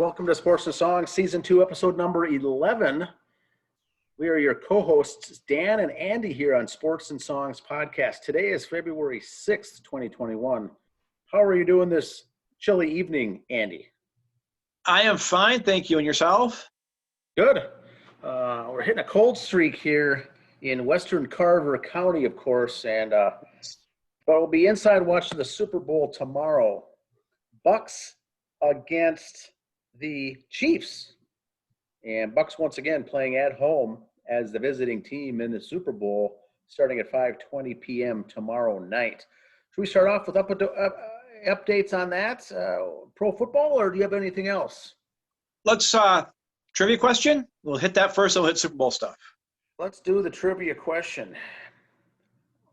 Welcome to Sports and Songs, Season 2, Episode number 11. We are your co-hosts, Dan and Andy, here on Sports and Songs podcast. Today is February 6th, 2021. How are you doing this chilly evening, Andy? I am fine, thank you. And yourself? Good. We're hitting a cold streak here in Western Carver County, of course, but we'll be inside watching the Super Bowl tomorrow. Bucks against the Chiefs, and Bucks once again playing at home as the visiting team in the Super Bowl, starting at 5:20 p.m. tomorrow night. Should we start off with updates on that, pro football, or do you have anything else? Let's trivia question. We'll hit that first. I'll hit Super Bowl stuff. Let's do the trivia question.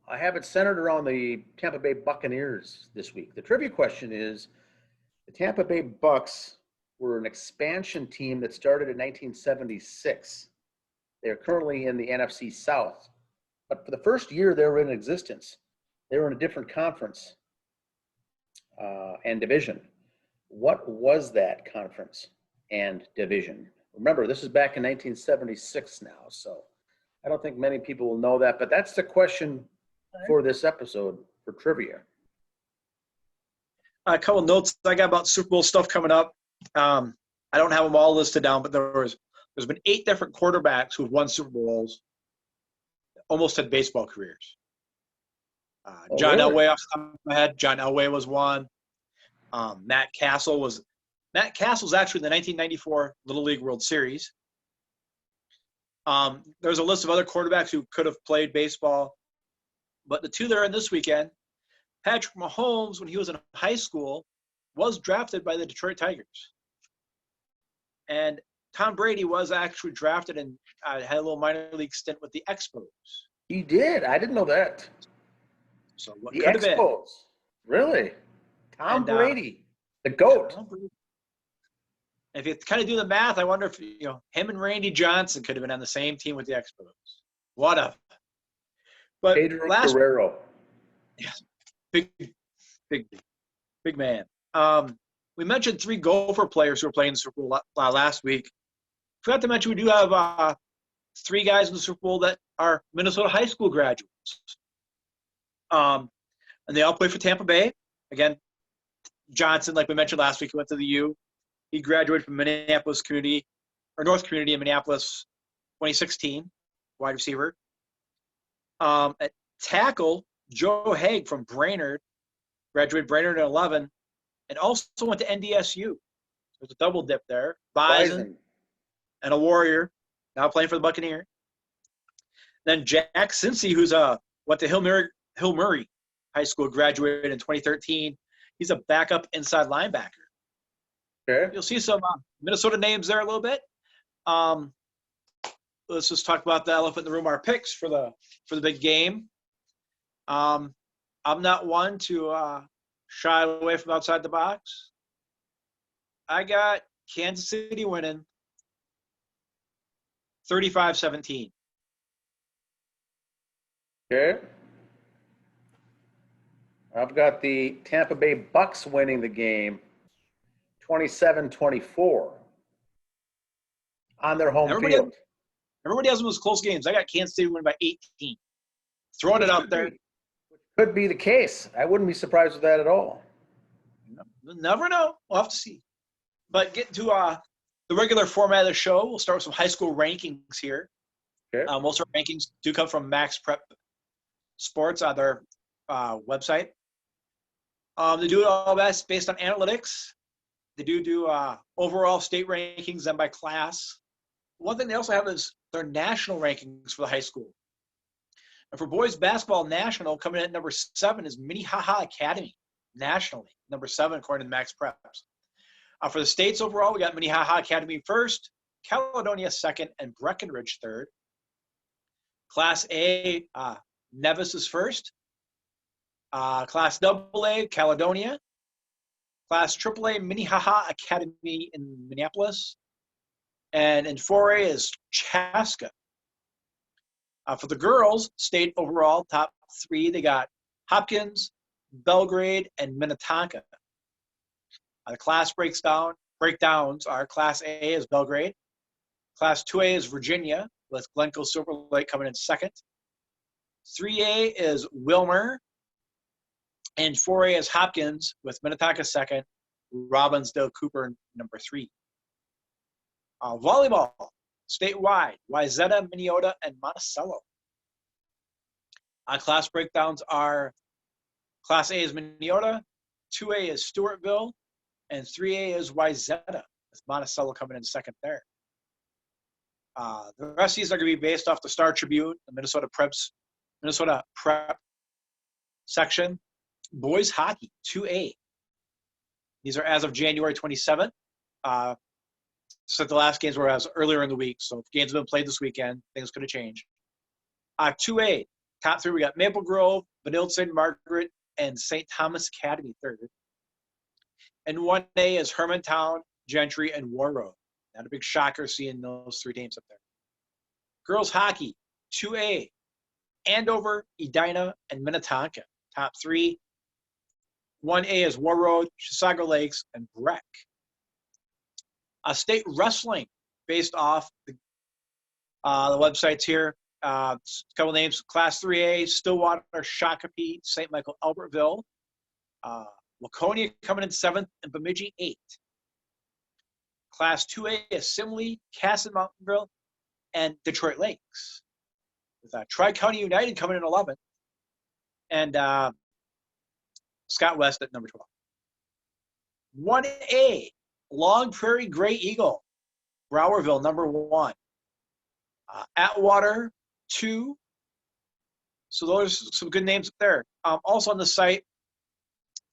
I have it centered around the Tampa Bay Buccaneers this week. The trivia question is, the Tampa Bay Bucks were an expansion team that started in 1976. They're currently in the NFC South. But for the first year they were in existence, they were in a different conference and division. What was that conference and division? Remember, this is back in 1976 now, so I don't think many people will know that. But that's the question for this episode for trivia. A couple notes I got about Super Bowl stuff coming up. I don't have them all listed down, but there's been 8 different quarterbacks who've won Super Bowls, almost had baseball careers. John really? Elway off the top of my head. John Elway was one. Matt Castle's actually in the 1994 Little League World Series. There's a list of other quarterbacks who could have played baseball, but the 2 that are in this weekend, Patrick Mahomes, when he was in high school, was drafted by the Detroit Tigers. And Tom Brady was actually drafted and had a little minor league stint with the Expos. He did? I didn't know that. So what The could have been? Expos. Really? Tom Brady, the GOAT. If you kind of do the math, I wonder if him and Randy Johnson could have been on the same team with the Expos. What a! But Pedro Guerrero. Yes, big man. We mentioned 3 Gopher players who were playing the Super Bowl last week. Forgot to mention we do have 3 guys in the Super Bowl that are Minnesota high school graduates. And they all play for Tampa Bay. Again, Johnson, like we mentioned last week, he went to the U. He graduated from North Community in Minneapolis, 2016, wide receiver. At tackle, Joe Haig from Brainerd, graduated Brainerd in 11, and also went to NDSU. There's a double dip there. Bison and a Warrior, now playing for the Buccaneers. Then Jack Cincy, who's went to Hill Murray High School, graduated in 2013. He's a backup inside linebacker. Okay. You'll see some Minnesota names there a little bit. Let's just talk about the elephant in the room, our picks for the big game. I'm not one to shy away from outside the box. I got Kansas City winning 35-17. Okay. I've got the Tampa Bay Bucks winning the game 27-24 on their home field. Everybody has those close games. I got Kansas City winning by 18. Throwing it out there. Which could be the case. I wouldn't be surprised with that at all. Never know. We'll have to see. But getting to the regular format of the show, we'll start with some high school rankings here. Okay. Most of our rankings do come from Max Prep Sports on their website. They do it all based on analytics. They do overall state rankings, then by class. One thing they also have is their national rankings for the high school. And for boys basketball national, coming in at number 7 is Minnehaha Academy, nationally. Number 7, according to Max Preps. For the states overall, we got Minnehaha Academy first, Caledonia second, and Breckenridge third. Class A, Nevis is first. Class AA, Caledonia. Class AAA, Minnehaha Academy in Minneapolis. And in 4A is Chaska. For the girls, state overall, top 3, they got Hopkins, Belgrade, and Minnetonka. The class breaks down breakdowns are Class A is Belgrade. Class 2A is Virginia, with Glencoe Silver Lake coming in second. 3A is Wilmer. And 4A is Hopkins, with Minnetonka second, Robbinsdale Cooper number 3. Volleyball, statewide, Wayzata, Minneota, and Monticello. Class breakdowns are Class A is Minneota, 2A is Stewartville, and 3A is Wayzata, with Monticello coming in second there. The rest of these are going to be based off the Star Tribune, the Minnesota Prep section. Boys hockey, 2A. These are as of January 27th. So the last games were as earlier in the week. So if games have been played this weekend, things could have changed. 2A, top 3, we got Maple Grove, Benilde St. Margaret, and St. Thomas Academy third. And 1A is Hermantown, Gentry, and Warroad. Not a big shocker seeing those 3 teams up there. Girls hockey, 2A, Andover, Edina, and Minnetonka. Top 3. 1A is Warroad, Chisago Lakes, and Breck. State wrestling, based off the websites here. A couple names: Class 3A, Stillwater, Shakopee, St. Michael, Albertville. Laconia coming in 7th, and Bemidji 8th. Class 2A is Simley, Casson Mountainville, and Detroit Lakes. With Tri-County United coming in 11th, and Scott West at number 12. 1A, Long Prairie Gray Eagle, Browerville, number 1. Atwater, 2. So those are some good names up there. Also on the site,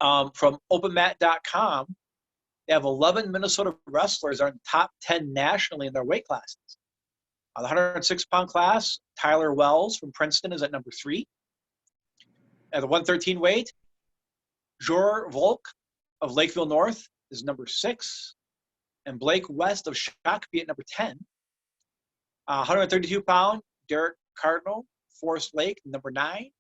from openmat.com, they have 11 Minnesota wrestlers are in the top 10 nationally in their weight classes. The 106-pound class, Tyler Wells from Princeton is at number 3. At the 113 weight, Jor Volk of Lakeville North is number 6. And Blake West of Shakopee at number 10. 132-pound, Derek Cardinal, Forest Lake, number 9.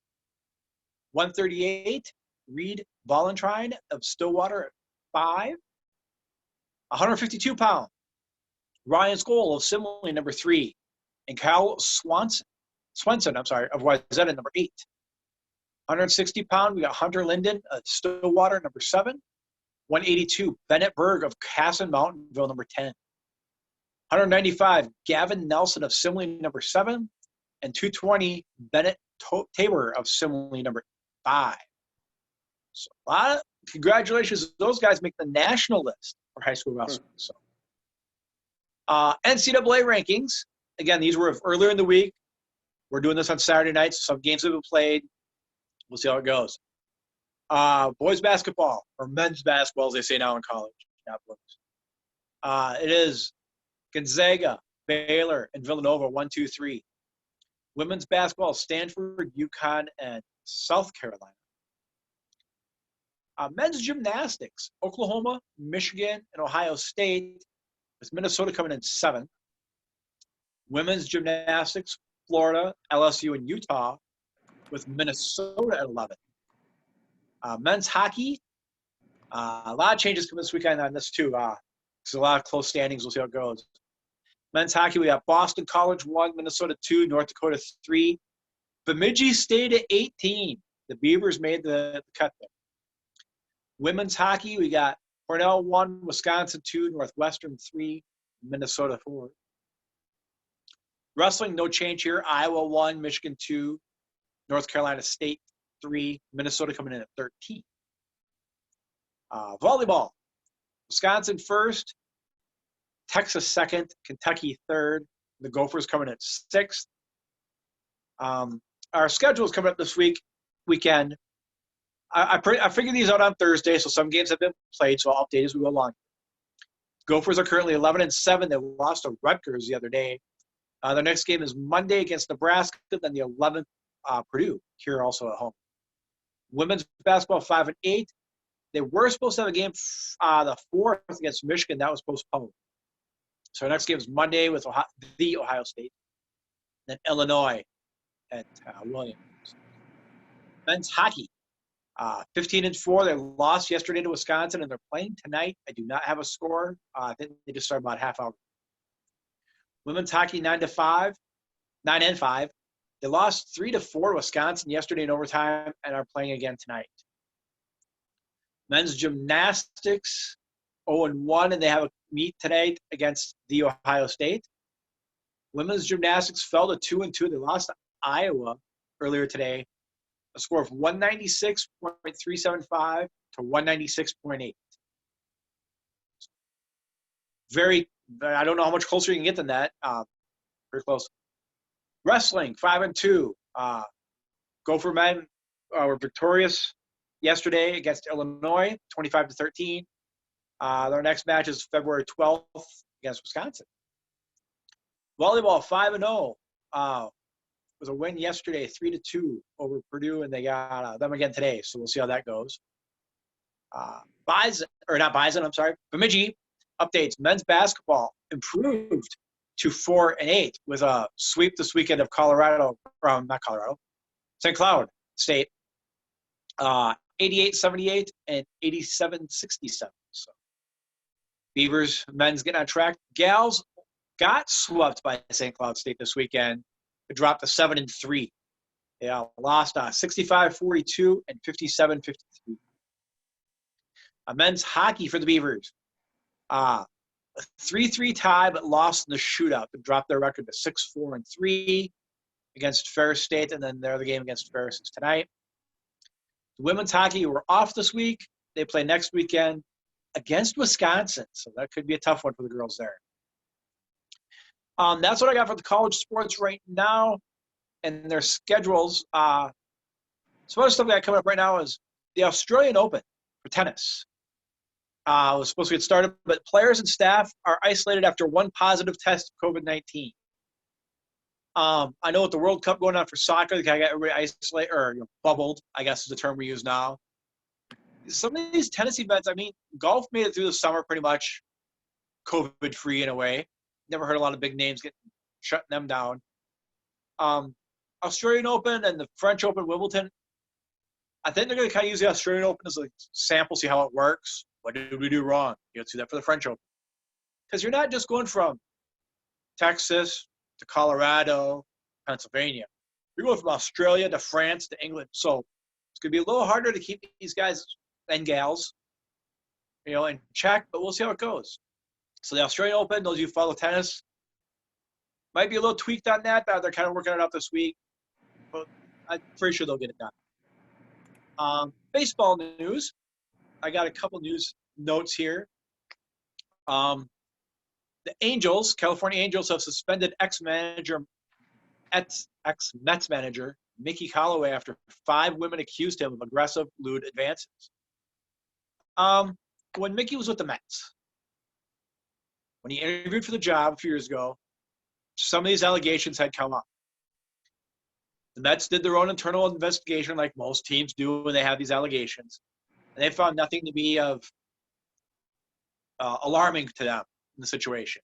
138, Reed Valentine of Stillwater at 5. 152-pound, Ryan Skoll of Simley, number 3. And Kyle Swenson, of Wayzata, number 8. 160-pound, we got Hunter Linden of Stillwater, number 7. 182, Bennett Berg of Casson Mountainville, number 10. 195, Gavin Nelson of Simley, number 7. And 220, Bennett Tabor of Simley, number 5. So a lot of congratulations. Those guys make the national list for high school wrestling. So, NCAA rankings. Again, these were earlier in the week. We're doing this on Saturday night, so some games have been played. We'll see how it goes. Boys basketball, or men's basketball, as they say now in college. Not boys. It is Gonzaga, Baylor, and Villanova, 1, 2, 3. Women's basketball, Stanford, UConn, and South Carolina. Men's gymnastics, Oklahoma, Michigan, and Ohio State, with Minnesota coming in 7th. Women's gymnastics, Florida, LSU, and Utah, with Minnesota at 11th. Men's hockey, a lot of changes coming this weekend on this too. There's a lot of close standings. We'll see how it goes. Men's hockey, we got Boston College 1, Minnesota 2, North Dakota 3. Bemidji stayed at 18. The Beavers made the cut there. Women's hockey, we got Cornell 1, Wisconsin 2, Northwestern 3, Minnesota 4. Wrestling, no change here. Iowa 1, Michigan 2, North Carolina State 3, Minnesota coming in at 13. Volleyball, Wisconsin 1st, Texas 2nd, Kentucky 3rd. The Gophers coming at 6th. Our schedule is coming up this weekend. I figured these out on Thursday, so some games have been played, so I'll update as we go along. Gophers are currently 11-7. They lost to Rutgers the other day. Their next game is Monday against Nebraska, then the 11th, Purdue, here also at home. Women's basketball 5-8. They were supposed to have a game the 4th against Michigan. That was postponed. So our next game is Monday with the Ohio State, then Illinois at Williams. Men's hockey. 15-4. They lost yesterday to Wisconsin, and they're playing tonight. I do not have a score. I think they just started about half hour. Women's hockey 9-5. They lost 3-4 to Wisconsin yesterday in overtime and are playing again tonight. Men's gymnastics 0-1, and they have a meet today against the Ohio State. Women's gymnastics fell to 2-2. They lost to Iowa earlier today. A score of 196.375 to 196.8. I don't know how much closer you can get than that. Very close. Wrestling 5-2. Gopher men were victorious yesterday against Illinois, 25-13. Their next match is February 12th against Wisconsin. Volleyball 5-0. Was a win yesterday, 3-2 over Purdue, and they got them again today. So we'll see how that goes. Bemidji updates. Men's basketball improved to 4-8 with a sweep this weekend of St. Cloud State, 88-78 and 87-67. So Beavers men's getting on track. Gals got swept by St. Cloud State this weekend. It dropped to 7-3. Yeah, lost 65-42 and 57-53. Men's hockey for the Beavers. A 3-3 tie, but lost in the shootout and dropped their record to 6-4-3 against Ferris State, and then their other game against Ferris is tonight. The women's hockey were off this week. They play next weekend against Wisconsin, so that could be a tough one for the girls there. That's what I got for the college sports right now and their schedules. Some other stuff we got coming up right now is the Australian Open for tennis. Was supposed to get started, but players and staff are isolated after one positive test of COVID-19. I know with the World Cup going on for soccer, they kind of got everybody isolated or bubbled, I guess is the term we use now. Some of these tennis events, golf made it through the summer pretty much COVID-free in a way. Never heard a lot of big names shutting them down. Australian Open and the French Open, Wimbledon, I think they're going to kind of use the Australian Open as a sample, see how it works. What did we do wrong? You'll see that for the French Open. Because you're not just going from Texas to Colorado, Pennsylvania. You're going from Australia to France to England. So it's going to be a little harder to keep these guys and gals, in check, but we'll see how it goes. So the Australian Open, those of you who follow tennis, might be a little tweaked on that. They're kind of working it out this week. But I'm pretty sure they'll get it done. Baseball news. I got a couple news notes here. The Angels, California Angels, have suspended ex-Mets manager Mickey Callaway after 5 women accused him of aggressive lewd advances. When Mickey was with the Mets, when he interviewed for the job a few years ago, some of these allegations had come up. The Mets did their own internal investigation like most teams do when they have these allegations. And they found nothing to be of alarming to them in the situation.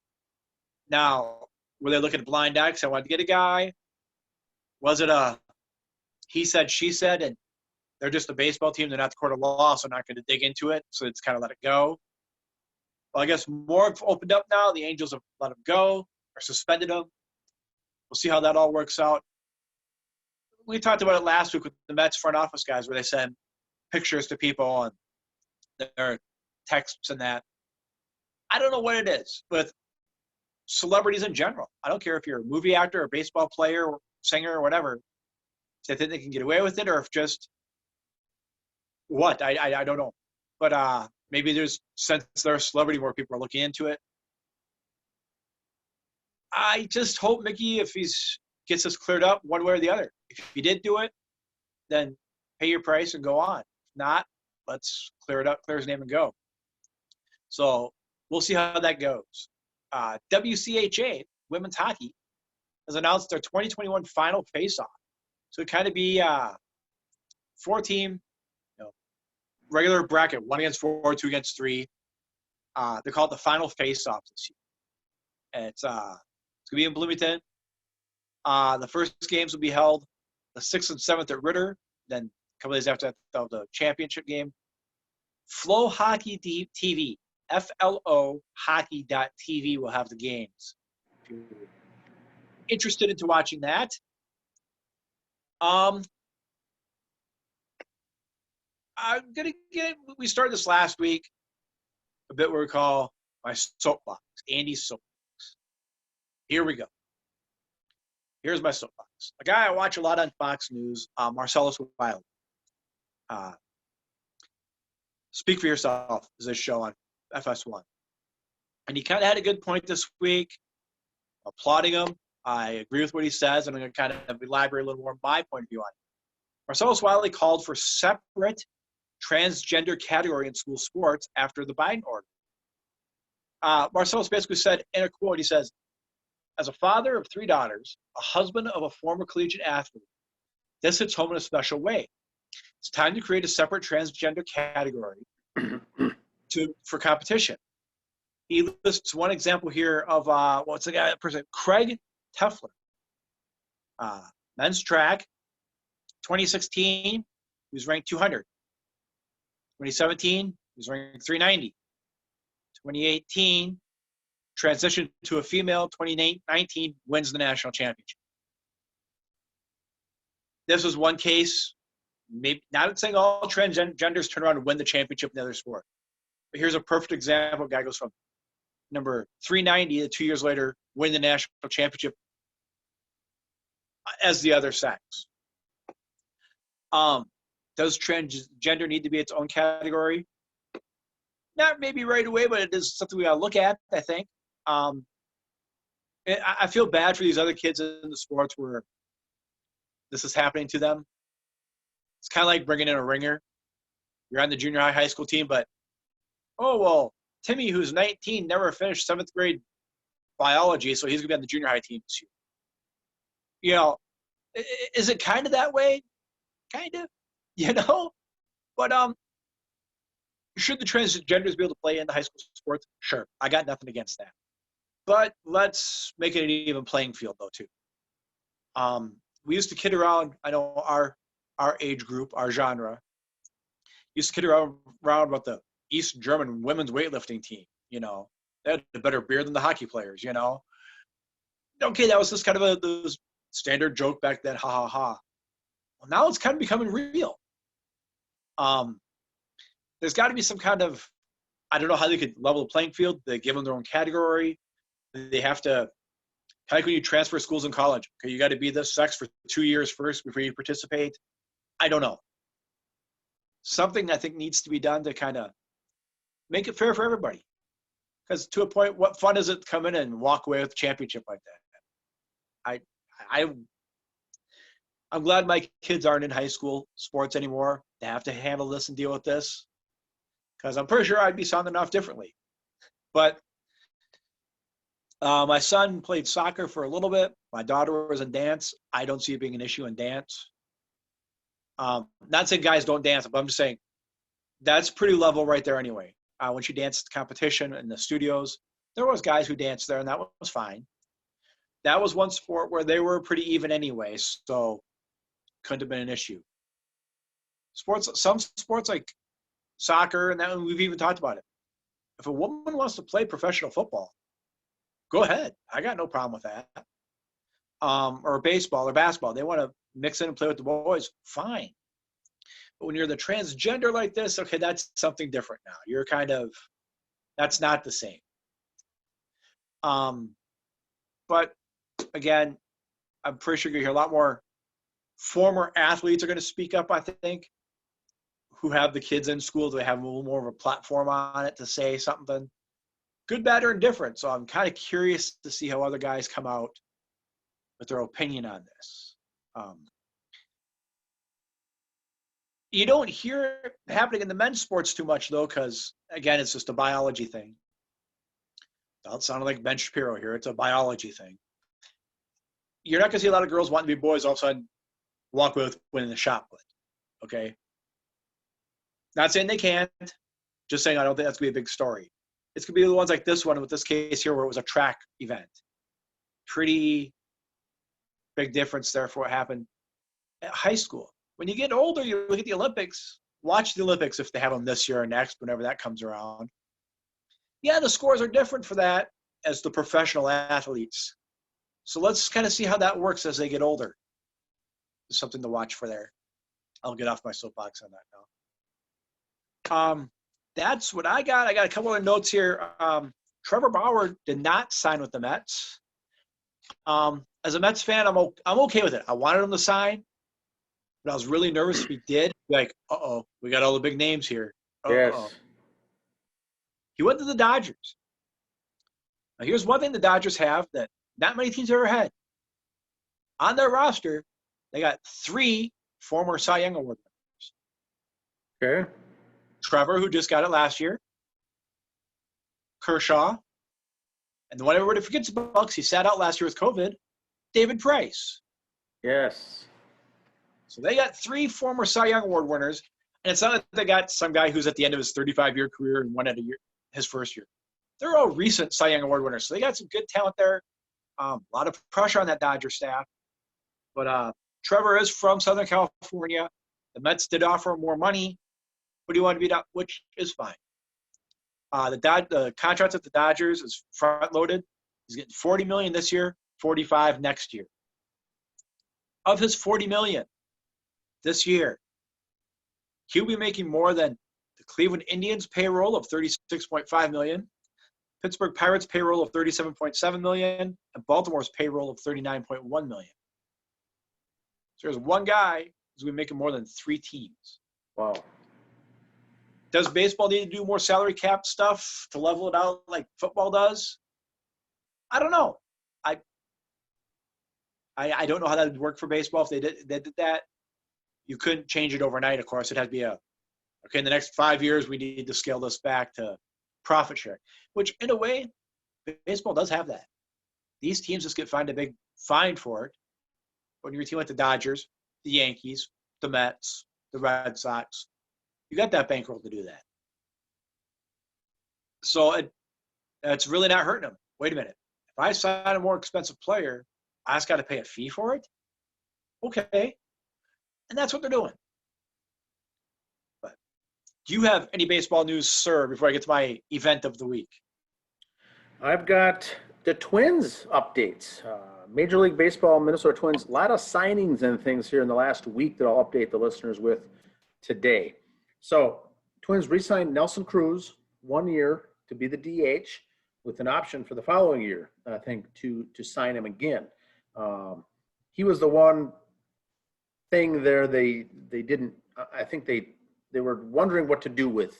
Now, were they looking at blind eye because I wanted to get a guy? Was it a he said, she said, and they're just a baseball team. They're not the court of law, so not going to dig into it. So it's kind of let it go. Well, I guess more have opened up now. The Angels have let him go or suspended him. We'll see how that all works out. We talked about it last week with the Mets front office guys where they send pictures to people and their texts and that. I don't know what it is with celebrities in general. I don't care if you're a movie actor or baseball player or singer or whatever. They think they can get away with it or if just what? I don't know. But maybe there's, since they're a celebrity, more people are looking into it. I just hope Mickey, if he gets this cleared up one way or the other. If he did do it, then pay your price and go on. If not, let's clear it up, clear his name and go. So we'll see how that goes. WCHA, women's hockey, has announced their 2021 final face-off. So it kind of be 4-team, regular bracket, 1 against 4, 2 against 3. They call it the final face-off this year. And it's going to be in Bloomington. The first games will be held the 6th and 7th at Ritter, then couple days after the championship game. Flow Hockey TV, FLO hockey.tv will have the games. If you're interested into watching that. I'm gonna we started this last week, a bit where we call my soapbox, Andy's soapbox. Here we go. Here's my soapbox. A guy I watch a lot on Fox News, Marcellus Wiley. Speak for Yourself is a show on FS1. And he kind of had a good point this week, applauding him. I agree with what he says, and I'm going to kind of elaborate a little more my point of view on it. Marcellus Wiley called for separate transgender category in school sports after the Biden order. Marcellus basically said in a quote, he says, as a father of 3 daughters, a husband of a former collegiate athlete, this hits home in a special way. It's time to create a separate transgender category for competition. He lists one example here of what's the guy person? Craig Teffler. Men's track, 2016, he was ranked 200. 2017, he was ranked 390. 2018, transitioned to a female. 2019, wins the national championship. This was one case. Maybe not saying all transgenders turn around and win the championship in the other sport. But here's a perfect example. A guy goes from number 390 to 2 years later, win the national championship as the other sex. Does transgender need to be its own category? Not maybe right away, but it is something we got to look at, I think. I feel bad for these other kids in the sports where this is happening to them. It's kind of like bringing in a ringer. You're on the junior high school team, but, oh, well, Timmy, who's 19, never finished 7th grade biology, so he's going to be on the junior high team this year. You know, is it kind of that way? Kind of, you know? But should the transgenders be able to play in the high school sports? Sure. I got nothing against that. But let's make it an even playing field, though, too. We used to kid around, I know our age group, our genre, used to kid around about the East German women's weightlifting team, you know. They had a better beer than the hockey players, you know. Okay, that was just kind of the standard joke back then, ha, ha, ha. Well, now it's kind of becoming real. There's got to be some kind of, I don't know how they could level the playing field. They give them their own category. They have to, kind of like when you transfer schools in college. Okay, you got to be this sex for 2 years first before you participate. I don't know. Something I think needs to be done to kind of make it fair for everybody. Because to a point, what fun is it to come in and walk away with a championship like that? I'm glad my kids aren't in high school sports anymore. They have to handle this and deal with this. Because I'm pretty sure I'd be sounding off differently. But my son played soccer for a little bit. My daughter was in dance. I don't see it being an issue in dance. Not saying guys don't dance, but I'm just saying that's pretty level right there anyway. When she danced competition in the studios, there was guys who danced there, and that was fine. That was one sport where they were pretty even anyway, so couldn't have been an issue. Some sports like soccer, and that we've even talked about it. If a woman wants to play professional football, go ahead. I got no problem with that. Or baseball or basketball. They want to mix in and play with the boys, fine. But when you're the transgender like this, okay, that's something different now. You're kind of, that's not the same. But again, I'm pretty sure you're going to hear a lot more former athletes are going to speak up, I think, who have the kids in school. They have a little more of a platform on it to say something good, bad, or indifferent. So I'm kind of curious to see how other guys come out with their opinion on this. You don't hear it happening in the men's sports too much, though, because, again, it's just a biology thing. Don't sound like Ben Shapiro here. It's a biology thing. You're not going to see a lot of girls wanting to be boys all of a sudden walk with winning the shot put, okay? Not saying they can't. Just saying I don't think that's going to be a big story. It's going to be the ones like this one with this case here where it was a track event. Pretty big difference there for what happened at high school. when you get older, you look at the Olympics. Watch the Olympics if they have them this year or next, whenever that comes around. Yeah, the scores are different for that as the professional athletes. So let's kind of see how that works as they get older. There's something to watch for there. I'll get off my soapbox on that now. That's what I got. I got a couple of notes here. Trevor Bauer did not sign with the Mets. As a Mets fan, I'm okay with it. I wanted him to sign, but I was really nervous if he did. Like, we got all the big names here. Yes. He went to the Dodgers. Now, here's one thing the Dodgers have that not many teams ever had. On their roster, they got 3 former Cy Young Award winners. Okay. Trevor, who just got it last year. Kershaw. And the one everybody forgets about because he sat out last year with COVID, David Price. Yes. So they got 3 former Cy Young Award winners. And it's not that they got some guy who's at the end of his 35-year career and won it his first year. They're all recent Cy Young Award winners. So they got some good talent there. A lot of pressure on that Dodger staff. But Trevor is from Southern California. The Mets did offer him more money, but he wanted to be down, which is fine. The contract at the Dodgers is front-loaded. He's getting $40 million this year, $45 million next year. Of his $40 million this year, he'll be making more than the Cleveland Indians payroll of $36.5 million, Pittsburgh Pirates payroll of $37.7 million, and Baltimore's payroll of $39.1 million. So there's one guy who's going to be making more than 3 teams. Wow. Does baseball need to do more salary cap stuff to level it out like football does? I don't know. I don't know how that would work for baseball if they did that. You couldn't change it overnight, of course. It had to be in the next 5 years, we need to scale this back to profit share, which in a way, baseball does have that. These teams just get fined a big fine for it. When you're a team like the Dodgers, the Yankees, the Mets, the Red Sox, you got that bankroll to do that. So it's really not hurting them. Wait a minute. If I sign a more expensive player, I just got to pay a fee for it? Okay. And that's what they're doing. But do you have any baseball news, sir, before I get to my event of the week? I've got the Twins updates. Major League Baseball, Minnesota Twins, a lot of signings and things here in the last week that I'll update the listeners with today. So, Twins re-signed Nelson Cruz 1 year to be the DH with an option for the following year, I think, to sign him again. He was the one thing there they didn't. I think they were wondering what to do with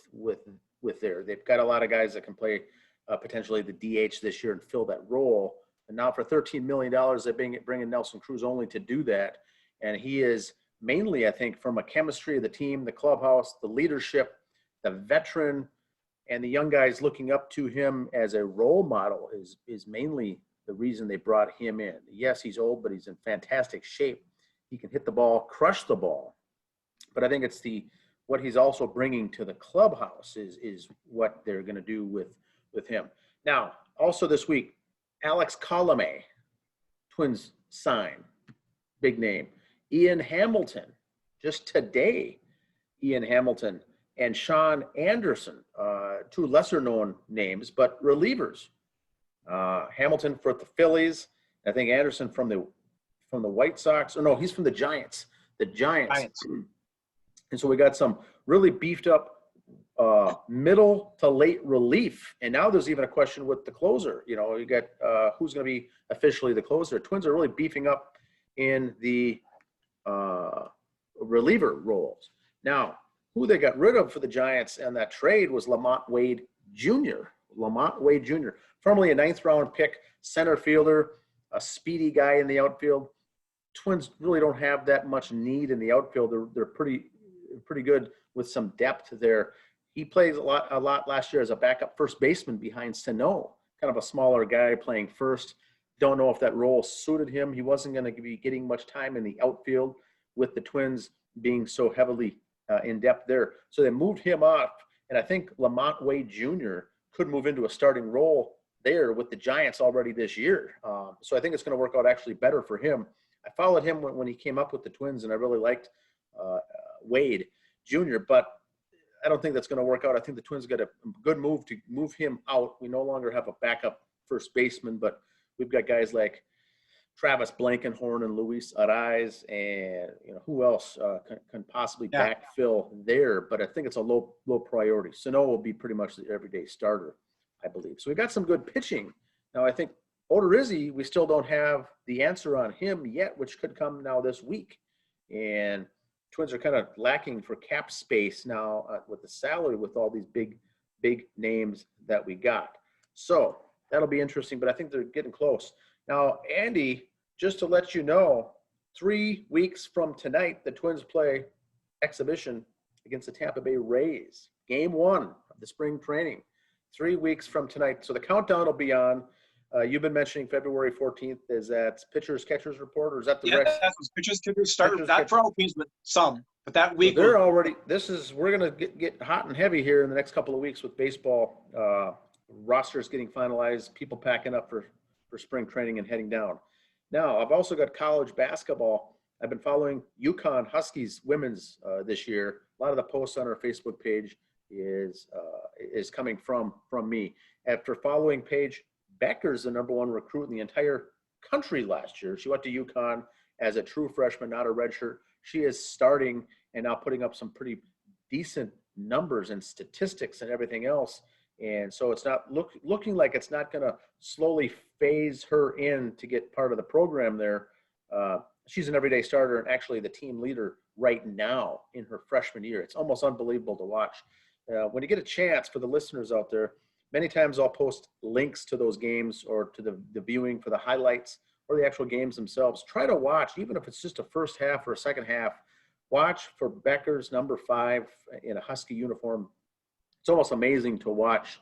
there. They've got a lot of guys that can play potentially the DH this year and fill that role. And now for $13 million, they're bringing Nelson Cruz only to do that. And he is mainly, I think, from a chemistry of the team, the clubhouse, the leadership, the veteran, and the young guys looking up to him as a role model is mainly the reason they brought him in. Yes, he's old, but he's in fantastic shape. He can hit the ball, crush the ball. But I think it's what he's also bringing to the clubhouse is what they're going to do with him. Now, also this week, Alex Colomé, Twins sign, big name. Ian Hamilton, just today, Ian Hamilton and Sean Anderson, 2 lesser-known names, but relievers. Hamilton for the Phillies. I think Anderson from the White Sox. Or no, he's from the Giants. The Giants. And so we got some really beefed up middle to late relief. And now there's even a question with the closer. You know, you got who's going to be officially the closer. Twins are really beefing up in the reliever roles. Now, who they got rid of for the Giants and that trade was Lamont Wade Jr. Lamont Wade Jr., formerly a 9th-round pick, center fielder, a speedy guy in the outfield. Twins really don't have that much need in the outfield. They're pretty good with some depth there. He plays a lot last year as a backup first baseman behind Sano, kind of a smaller guy playing first. Don't know if that role suited him. He wasn't going to be getting much time in the outfield with the Twins being so heavily in depth there. So they moved him off, and I think Lamont Wade Jr. could move into a starting role there with the Giants already this year. So I think it's going to work out actually better for him. I followed him when he came up with the Twins, and I really liked Wade Jr., but I don't think that's going to work out. I think the Twins got a good move to move him out. We no longer have a backup first baseman, but we've got guys like Travis Blankenhorn and Luis Arraez, and who else can possibly backfill there. But I think it's a low priority. Sano will be pretty much the everyday starter, I believe. So we got some good pitching. Now I think Odorizzi, we still don't have the answer on him yet, which could come now this week. And Twins are kind of lacking for cap space now with the salary with all these big names that we got. So that'll be interesting, but I think they're getting close. Now, Andy, just to let you know, 3 weeks from tonight, the Twins play exhibition against the Tampa Bay Rays. Game 1 of the spring training. 3 weeks from tonight. So the countdown will be on. You've been mentioning February 14th. Is that pitchers, catchers report, or is that the Rex? Yeah, that's pitchers, catchers start. Not for all teams, but some. But that week. So they're already, we're going to get hot and heavy here in the next couple of weeks with baseball. Rosters getting finalized, people packing up for spring training and heading down. Now, I've also got college basketball. I've been following UConn Huskies women's this year. A lot of the posts on our Facebook page is coming from me. After following Paige Becker's the number 1 recruit in the entire country last year. She went to UConn as a true freshman, not a redshirt. She is starting and now putting up some pretty decent numbers and statistics and everything else. And so it's not looking like it's not going to slowly phase her in to get part of the program there. She's an everyday starter and actually the team leader right now in her freshman year. It's almost unbelievable to watch. When you get a chance, for the listeners out there, many times I'll post links to those games or to the viewing for the highlights or the actual games themselves. Try to watch, even if it's just a first half or a second half, watch for Becker's number 5 in a Husky uniform. It's almost amazing to watch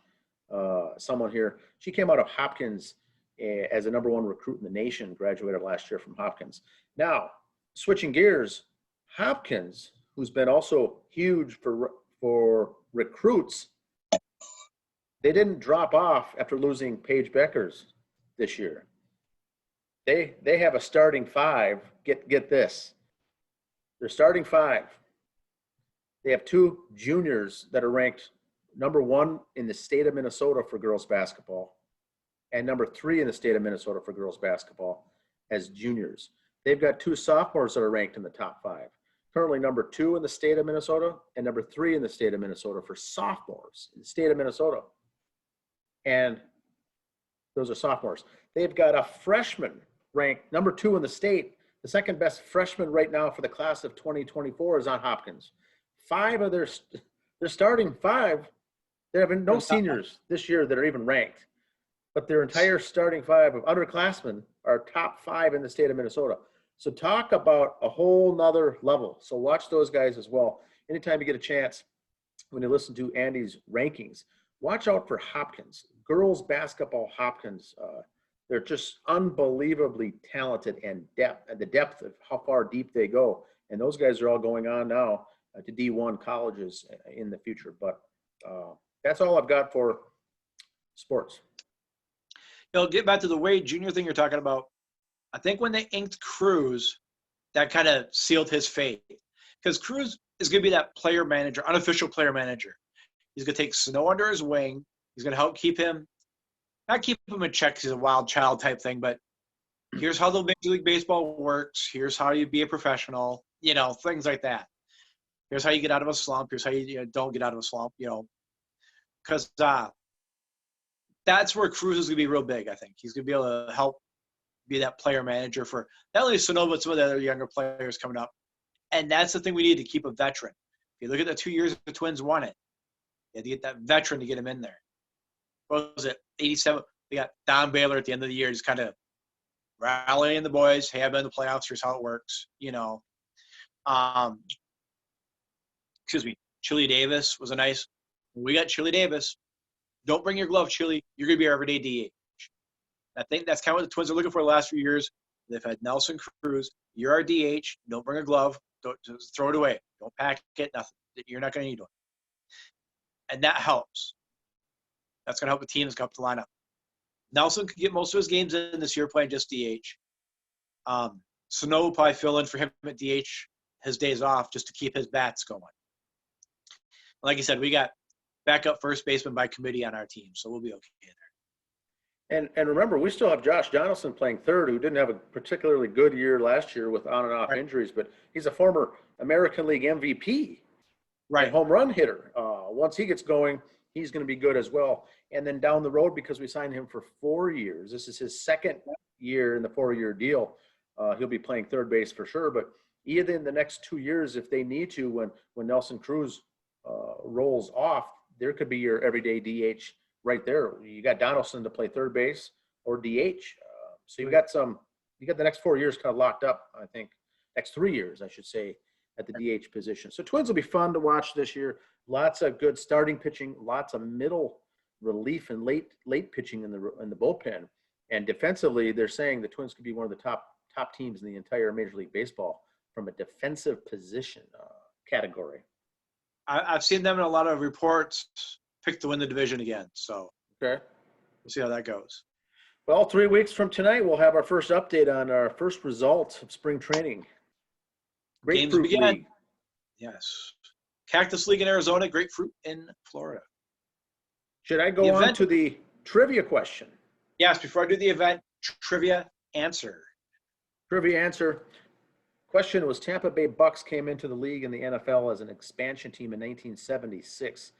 someone here. She came out of Hopkins as a number 1 recruit in the nation, graduated last year from Hopkins. Now, switching gears, Hopkins, who's been also huge for recruits, they didn't drop off after losing Paige Beckers this year. They have a starting 5. Get this. They're starting 5. They have 2 juniors that are ranked number 1 in the state of Minnesota for girls basketball and number 3 in the state of Minnesota for girls basketball as juniors. They've got 2 sophomores that are ranked in the top 5. Currently number 2 in the state of Minnesota and number 3 in the state of Minnesota for sophomores in the state of Minnesota. And those are sophomores. They've got a freshman ranked number 2 in the state. The second best freshman right now for the class of 2024 is on Hopkins. 5 of their starting 5, they have no seniors this year that are even ranked. But their entire starting 5 of underclassmen are top 5 in the state of Minnesota. So talk about a whole nother level. So watch those guys as well. Anytime you get a chance, when you listen to Andy's rankings, watch out for Hopkins. Girls basketball Hopkins, they're just unbelievably talented and the depth of how far deep they go. And those guys are all going on now to D1 colleges in the future. But that's all I've got for sports. Get back to the Wade Jr. thing you're talking about. I think when they inked Cruz, that kind of sealed his fate. Because Cruz is going to be that player manager, unofficial player manager. He's going to take Sano under his wing. He's going to help not keep him in check because he's a wild child type thing, but here's how the Major League Baseball works. Here's how you be a professional, things like that. Here's how you get out of a slump. Here's how you don't get out of a slump, because that's where Cruz is going to be real big, I think. He's going to be able to help be that player manager for not only Sano, but some of the other younger players coming up. And that's the thing we need to keep a veteran. If you look at the 2 years the Twins won it, you had to get that veteran to get him in there. What was it, 87? We got Don Baylor at the end of the year, just kind of rallying the boys. Hey, I've been in the playoffs. Here's how it works. Chili Davis was a nice – we got Chili Davis. Don't bring your glove, Chili. You're going to be our everyday DH. I think that's kind of what the Twins are looking for the last few years. They've had Nelson Cruz. You're our DH. Don't bring a glove. Don't just throw it away. Don't pack it. Nothing. You're not going to need one. And that helps. That's going to help the teams come up to line up. Nelson could get most of his games in this year playing just DH. Sano will probably fill in for him at DH his days off just to keep his bats going. Like I said, we got backup first baseman by committee on our team, so we'll be okay there. And remember, we still have Josh Donaldson playing third, who didn't have a particularly good year last year with on and off Right. injuries, but he's a former American League MVP. Right. And home run hitter. Once he gets going, he's going to be good as well. And then down the road, because we signed him for 4 years, this is his second year in the 4-year deal. He'll be playing third base for sure. But either in the next 2 years, if they need to, when Nelson Cruz rolls off, there could be your everyday DH right there. You got Donaldson to play third base or DH. So you got the next 4 years kind of locked up, I think. Next 3 years, I should say, at the DH position. So Twins will be fun to watch this year. Lots of good starting pitching, lots of middle relief and late pitching in the bullpen. And defensively, they're saying the Twins could be one of the top teams in the entire Major League Baseball from a defensive position category. I've seen them in a lot of reports pick to win the division again. So Okay. we'll see how that goes. Well, 3 weeks from tonight, we'll have our first update on our first results of spring training. Games Grapefruit begin. League. Yes. Cactus League in Arizona, Grapefruit in Florida. Should I go The on event- to the trivia question? Yes, before I do the event, trivia answer. Trivia answer. Question was Tampa Bay Bucks came into the league in the NFL as an expansion team in 1976.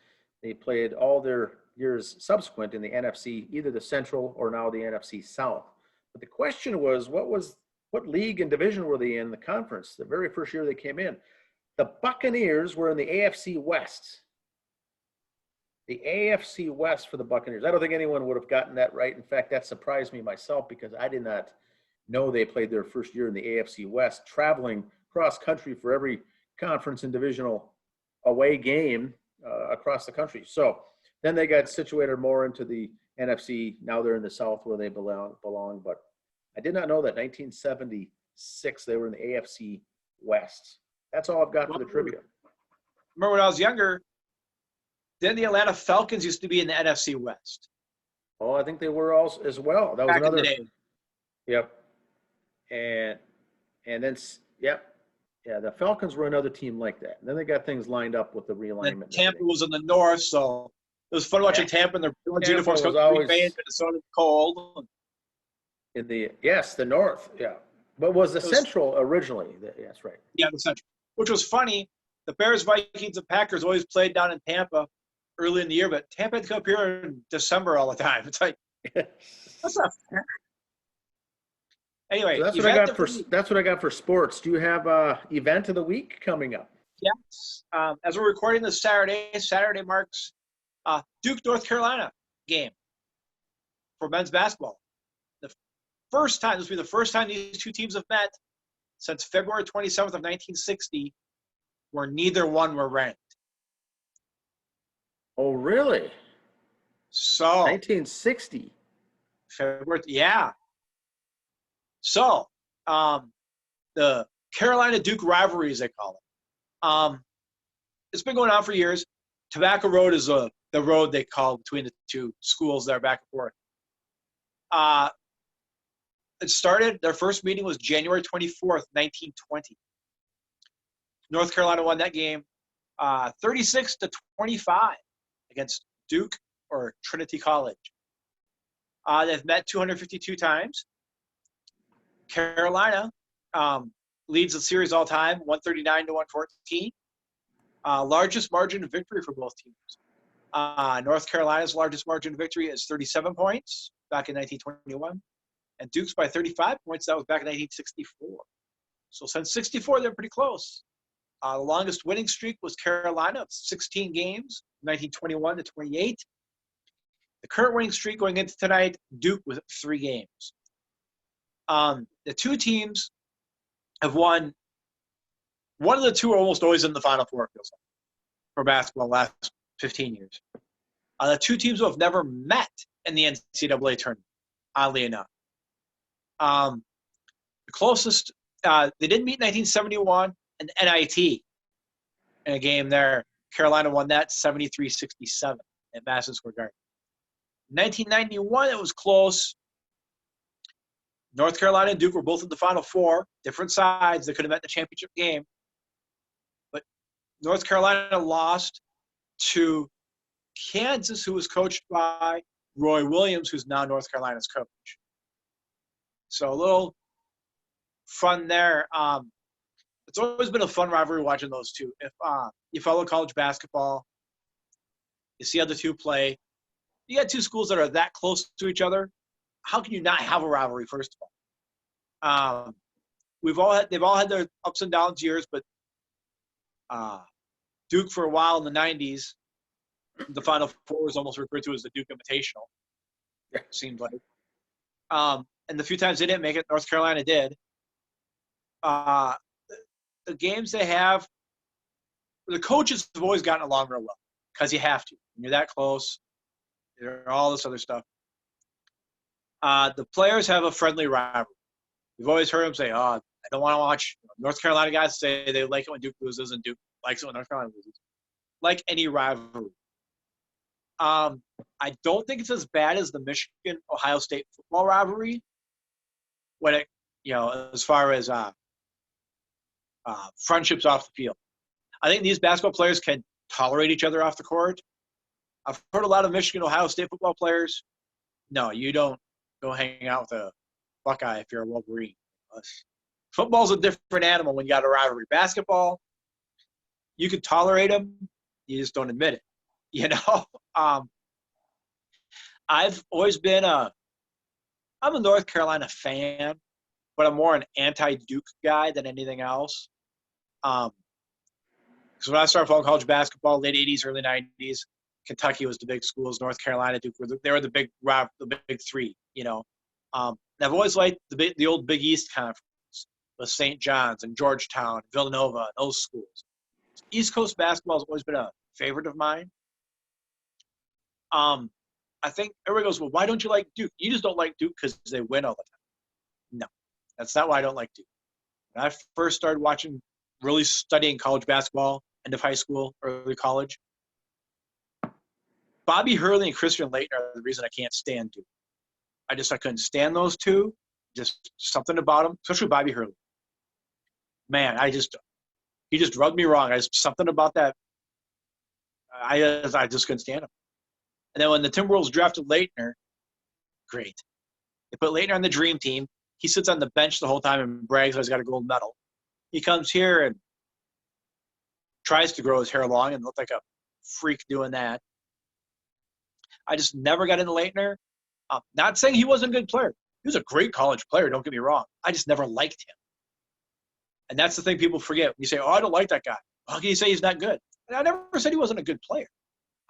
They played all their years subsequent in the NFC, either the Central or now the NFC South. But the question was, what league and division were they in the conference the very first year they came in? The Buccaneers were in the AFC West. The AFC West for the Buccaneers. I don't think anyone would have gotten that right. In fact, that surprised me myself because I did not know they played their first year in the AFC West, traveling cross country for every conference and divisional away game across the country. So then they got situated more into the NFC. Now they're in the South where they belong. But I did not know that 1976 they were in the AFC West. That's all I've got for the trivia. Remember when I was younger, then the Atlanta Falcons used to be in the NFC West. Oh, I think they were also as well. That was Back another. in the day. Yep. And then yep. Yeah, the Falcons were another team like that. And then they got things lined up with the realignment. And Tampa was in the north, so it was fun watching Tampa and their uniforms was go always Green Bay and Minnesota cold. in the north. Yeah, but was the Central originally? Yes, right. Yeah, the Central. Which was funny. The Bears, Vikings, and Packers always played down in Tampa early in the year, but Tampa had to come up here in December all the time. It's like, that's not fair. Anyway, So that's what I got for sports. Do you have event of the week coming up? Yes. As we're recording this Saturday marks Duke, North Carolina game for men's basketball. This will be the first time these two teams have met since February 27th of 1960, where neither one were ranked. Oh, really? So 1960. February, yeah. So the Carolina-Duke rivalry, as they call it, it's been going on for years. Tobacco Road is the road they call between the two schools that are back and forth. It started, their first meeting was January 24th, 1920. North Carolina won that game 36-25 against Duke or Trinity College. They've met 252 times. Carolina leads the series all time, 139-114. Largest margin of victory for both teams. North Carolina's largest margin of victory is 37 points back in 1921. And Duke's by 35 points. That was back in 1964. So since 64, they're pretty close. The longest winning streak was Carolina, 16 games, 1921 to 28. The current winning streak going into tonight, Duke with 3 games. The two teams have won. One of the two are almost always in the Final Four, it feels like, for basketball the last 15 years. The two teams who have never met in the NCAA tournament, oddly enough. The closest, they didn't meet in 1971 in NIT in a game there. Carolina won that 73-67 at Madison Square Garden. In 1991, it was close. North Carolina and Duke were both in the Final Four, different sides. They could have met in the championship game. North Carolina lost to Kansas, who was coached by Roy Williams, who's now North Carolina's coach. So a little fun there. It's always been a fun rivalry watching those two. If you follow college basketball, you see how the two play. You got two schools that are that close to each other. How can you not have a rivalry? First of all, they've all had their ups and downs years, but Duke for a while in the '90s, the Final Four was almost referred to as the Duke Invitational. It seemed like, and the few times they didn't make it, North Carolina did. The games they have, the coaches have always gotten along real well because you have to. When you're that close, there's all this other stuff. The players have a friendly rivalry. You've always heard them say, "Oh, I don't want to watch." North Carolina guys say they like it when Duke loses, and Duke likes it when North Carolina loses. Like any rivalry. I don't think it's as bad as the Michigan-Ohio State football rivalry when it, as far as friendships off the field. I think these basketball players can tolerate each other off the court. I've heard a lot of Michigan-Ohio State football players. No, you don't go hang out with a Buckeye if you're a Wolverine. Football's a different animal when you got a rivalry. Basketball, you can tolerate them, you just don't admit it. I've always been I'm a North Carolina fan, but I'm more an anti-Duke guy than anything else. Because when I started following college basketball, late '80s, early '90s, Kentucky was the big schools. North Carolina, Duke they were the big three. And I've always liked the old Big East Conference with St. John's and Georgetown, Villanova, and those schools. East Coast basketball has always been a favorite of mine. I think everybody goes, well, why don't you like Duke? You just don't like Duke because they win all the time. No, that's not why I don't like Duke. When I first started really studying college basketball, end of high school, early college, Bobby Hurley and Christian Laettner are the reason I can't stand Duke. I couldn't stand those two. Just something about them, especially Bobby Hurley. Man, he just rubbed me wrong. Something about that. I just couldn't stand him. And then when the Timberwolves drafted Laettner, great. They put Laettner on the dream team. He sits on the bench the whole time and brags he's got a gold medal. He comes here and tries to grow his hair long and look like a freak doing that. I just never got into Laettner. Not saying he wasn't a good player. He was a great college player, don't get me wrong. I just never liked him. And that's the thing people forget. When you say, oh, I don't like that guy. How can you say he's not good? And I never said he wasn't a good player.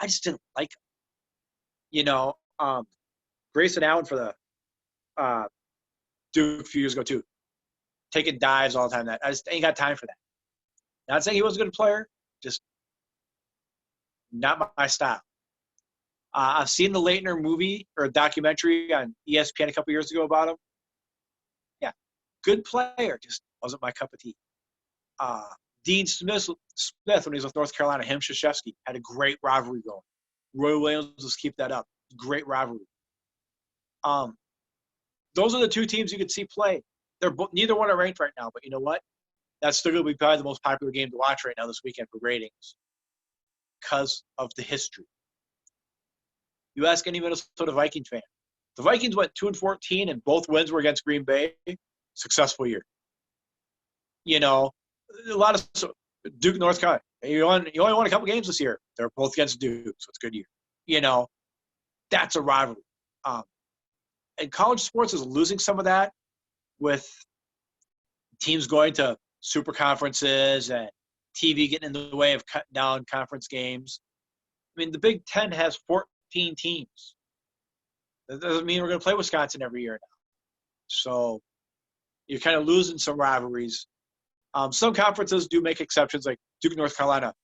I just didn't like him. Grayson Allen for the Duke a few years ago too. Taking dives all the time. I just ain't got time for that. Not saying he wasn't a good player, just not my style. I've seen the Laettner movie or documentary on ESPN a couple years ago about him. Yeah, good player, just wasn't my cup of tea. Dean Smith, when he was with North Carolina, him, Krzyzewski, had a great rivalry going. Roy Williams, let's keep that up. Great rivalry. Those are the two teams you could see play. Neither one are ranked right now, but you know what? That's still going to be probably the most popular game to watch right now this weekend for ratings because of the history. You ask any Minnesota Vikings fan. The Vikings went 2-14, and both wins were against Green Bay. Successful year. A lot of Duke, North Carolina. You only won a couple games this year. They're both against Duke, so it's a good year. That's a rivalry. And college sports is losing some of that with teams going to super conferences and TV getting in the way of cutting down conference games. I mean, the Big Ten has 14 teams. That doesn't mean we're going to play Wisconsin every year now. So you're kind of losing some rivalries. Some conferences do make exceptions, like Duke, North Carolina.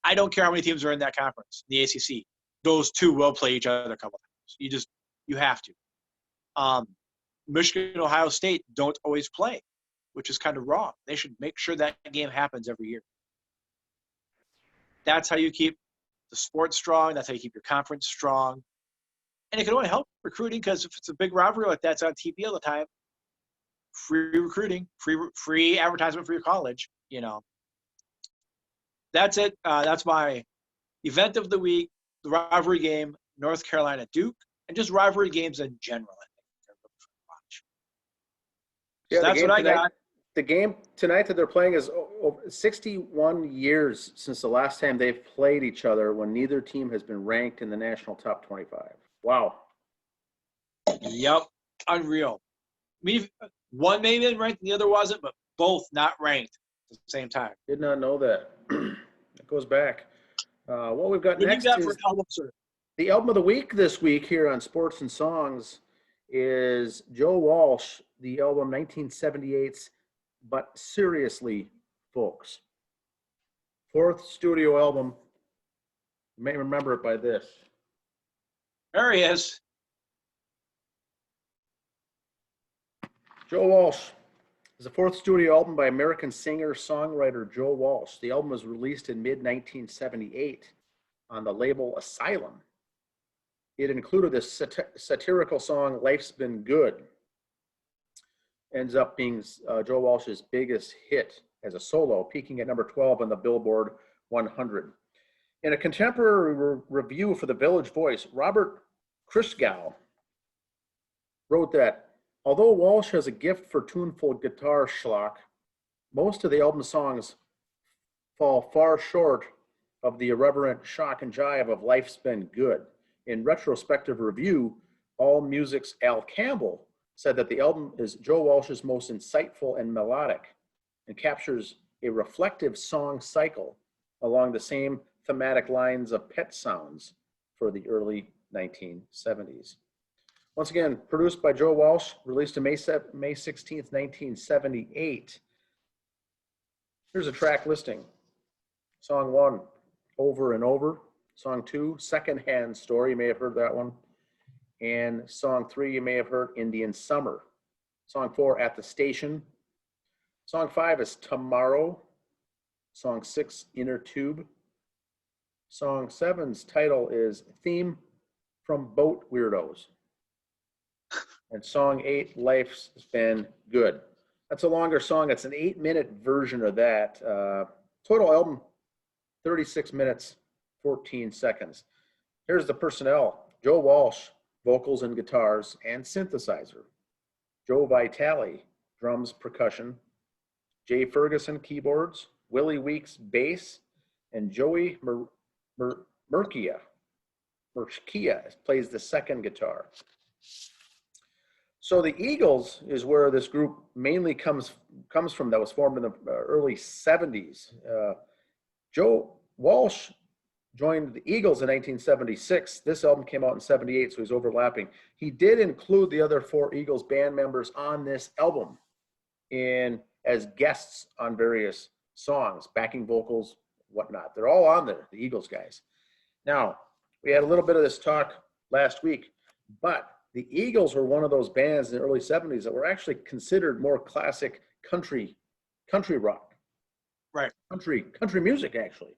I don't care how many teams are in that conference, the ACC. Those two will play each other a couple times. You have to. Michigan and Ohio State don't always play, which is kind of wrong. They should make sure that game happens every year. That's how you keep the sport strong. That's how you keep your conference strong. And it can only help recruiting because if it's a big rivalry like that's on TV all the time, free recruiting, free advertisement for your college, That's it. That's my event of the week, the rivalry game, North Carolina Duke, and just rivalry games in general. I think they're really fun to watch. So Yeah, the that's game what I tonight. got. The game tonight that they're playing is 61 years since the last time they've played each other when neither team has been ranked in the national top 25. Wow. Yep, unreal. I mean, one may have been ranked and the other wasn't, but both not ranked at the same time. Did not know that. It goes back. What we've got What do you next got for is an album, sir? the album of the week this week here on Sports and Songs is Joe Walsh, the album 1978's But Seriously, Folks. Fourth studio album. You may remember it by this. There he is. Joe Walsh is the fourth studio album by American singer-songwriter Joe Walsh. The album was released in mid-1978 on the label Asylum. It included the satirical song Life's Been Good. Ends up being Joe Walsh's biggest hit as a solo, peaking at number 12 on the Billboard 100. In a contemporary review for the Village Voice, Robert Christgau wrote that although Walsh has a gift for tuneful guitar schlock, most of the album's songs fall far short of the irreverent shock and jive of Life's Been Good. In retrospective review, AllMusic's Al Campbell said that the album is Joe Walsh's most insightful and melodic and captures a reflective song cycle along the same thematic lines of Pet Sounds for the early 1970s. Once again, produced by Joe Walsh, released on May 16th, 1978. Here's a track listing. Song 1, Over and Over. Song 2, Secondhand Story. You may have heard that one. And song 3, you may have heard Indian Summer. Song 4, At the Station. Song 5 is Tomorrow. Song 6, Inner Tube. Song 7's title is Theme from Boat Weirdos. And song 8, Life's Been Good. That's a longer song. It's an 8-minute version of that. Total album, 36 minutes, 14 seconds. Here's the personnel. Joe Walsh, vocals and guitars and synthesizer. Joe Vitale, drums, percussion. Jay Ferguson, keyboards. Willie Weeks, bass. And Joey Murkia plays the second guitar. So the Eagles is where this group mainly comes from, that was formed in the early 70s. Joe Walsh joined the Eagles in 1976. This album came out in 78, so he's overlapping. He did include the other 4 Eagles band members on this album as guests on various songs, backing vocals, whatnot. They're all on there, the Eagles guys. Now, we had a little bit of this talk last week, but the Eagles were one of those bands in the early 70s that were actually considered more classic country rock. Right. Country music, actually.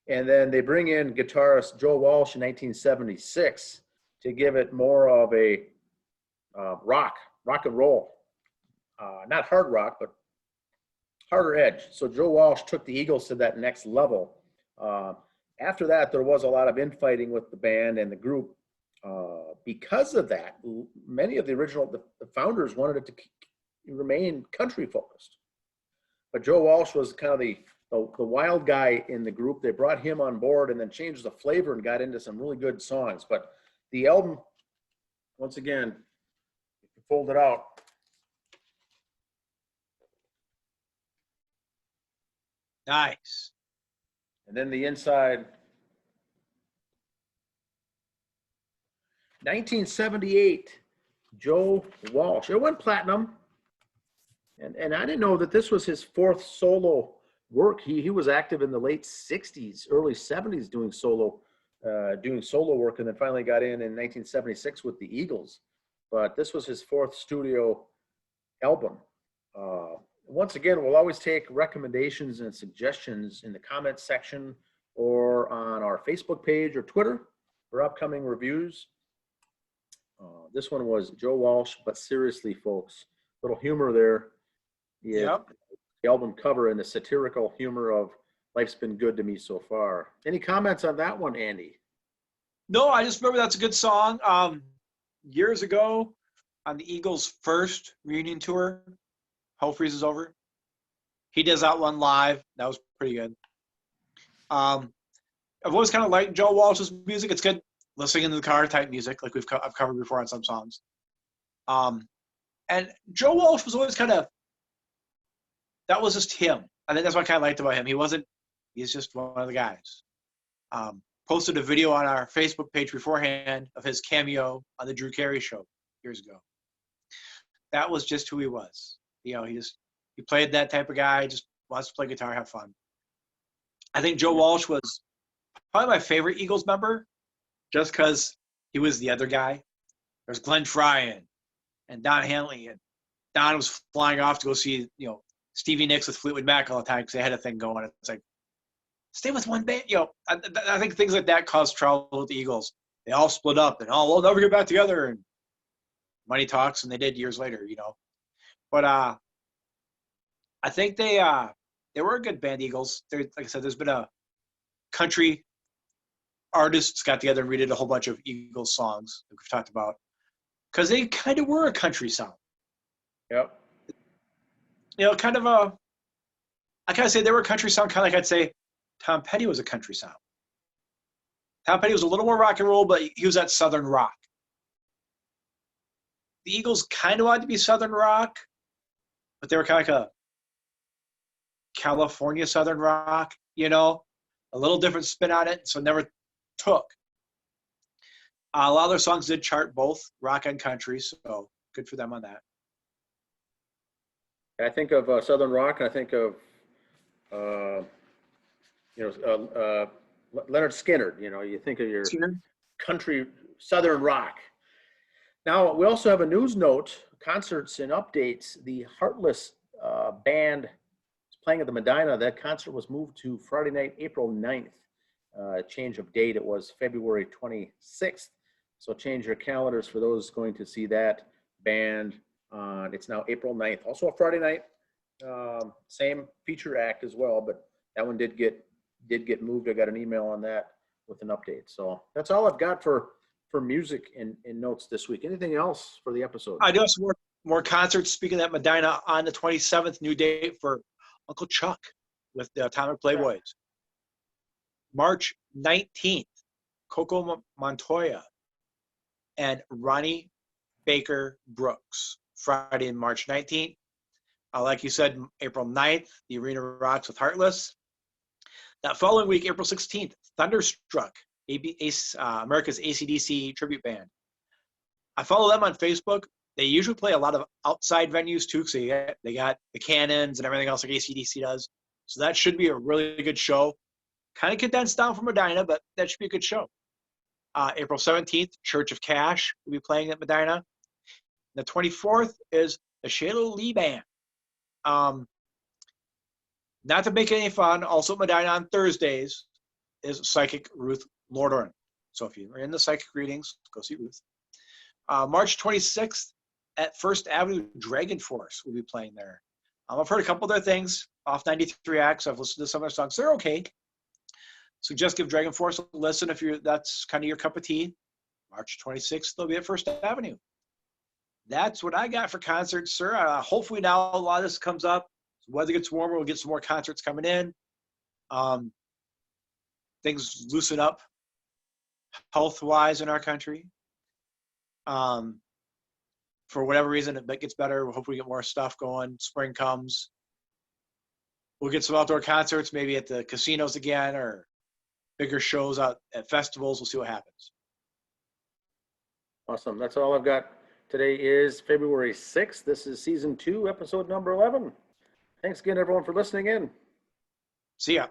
And then they bring in guitarist Joe Walsh in 1976 to give it more of a rock and roll. Not hard rock, but harder edge. So Joe Walsh took the Eagles to that next level. After that, there was a lot of infighting with the band and the group. Because of that, many of the founders wanted it to remain country focused. But Joe Walsh was kind of the wild guy in the group. They brought him on board and then changed the flavor and got into some really good songs. But the album, once again, if you fold it out, Nice. and then the inside, 1978, Joe Walsh. It went platinum. And I didn't know that this was his 4th solo work. He was active in the late 60s, early 70s doing solo work, and then finally got in 1976 with the Eagles. But this was his 4th studio album. Once again, we'll always take recommendations and suggestions in the comments section or on our Facebook page or Twitter for upcoming reviews. This one was Joe Walsh, But Seriously, Folks. Little humor there. Yep. The album cover and the satirical humor of life's been good to me so far. Any comments on that one, Andy? No, I just remember that's a good song. Years ago on the Eagles' first reunion tour, Hell Freezes Over, he does that one live. That was pretty good. I've always kind of liked Joe Walsh's music. It's good listening in the car type music, like I've covered before on some songs. And Joe Walsh was always that was just him. I think that's what I kind of liked about him. He's just one of the guys. Posted a video on our Facebook page beforehand of his cameo on the Drew Carey show years ago. That was just who he was. He played that type of guy, just wants to play guitar, have fun. I think Joe Walsh was probably my favorite Eagles member, just because he was the other guy. There's Glenn Fry and Don Henley, and Don was flying off to go see Stevie Nicks with Fleetwood Mac all the time because they had a thing going. It's like, stay with one band. I think things like that caused trouble with the Eagles. They all split up and we'll never get back together. And money talks, and they did years later. But I think they were a good band, Eagles. Like I said, there's been a country artists got together and redid a whole bunch of Eagles songs that we've talked about because they kind of were a country sound. Yep. I kind of say they were a country sound, kind of like I'd say Tom Petty was a country sound. Tom Petty was a little more rock and roll, but he was that Southern rock. The Eagles kind of wanted to be Southern rock, but they were kind of like a California Southern rock, a little different spin on it, so it never took. A lot of their songs did chart both rock and country, so good for them on that. I think of Southern rock, and I think of Leonard Skinner. You think of your country Southern rock. Now, we also have a news note, concerts and updates. The Heartless band is playing at the Medina. That concert was moved to Friday night, April 9th. Change of date, it was February 26th. So change your calendars for those going to see that band. It's now April 9th. Also a Friday night, same feature act as well, but that one did get moved. I got an email on that with an update. So that's all I've got for music and notes this week. Anything else for the episode? I do have some more concerts. Speaking of that, Medina on the 27th, new date for Uncle Chuck with the Atomic Playboys. March 19th, Coco Montoya and Ronnie Baker Brooks. Friday and March 19th. Like you said, April 9th, the Arena rocks with Heartless. That following week, April 16th, Thunderstruck, America's AC/DC tribute band. I follow them on Facebook. They usually play a lot of outside venues too, so they got the cannons and everything else like AC/DC does. So that should be a really good show. Kind of condensed down from Medina, but that should be a good show. April 17th, Church of Cash will be playing at Medina. The 24th is the Shayla Lee Band. Not to make any fun, also at Medina on Thursdays is Psychic Ruth Lordorn. So if you're in the psychic readings, go see Ruth. March 26th at First Avenue, Dragon Force will be playing there. I've heard a couple of their things off 93 Acts. I've listened to some of their songs. They're okay. So just give Dragon Force a listen if that's kind of your cup of tea. March 26th, they'll be at First Avenue. That's what I got for concerts, sir. Hopefully now a lot of this comes up. The weather gets warmer. We'll get some more concerts coming in. Things loosen up health-wise in our country. For whatever reason, it gets better. We'll hopefully get more stuff going. Spring comes. We'll get some outdoor concerts, maybe at the casinos again, or bigger shows out at festivals. We'll see what happens. Awesome. That's all I've got. Today is February 6th. This is season 2, episode number 11. Thanks again, everyone, for listening in. See ya.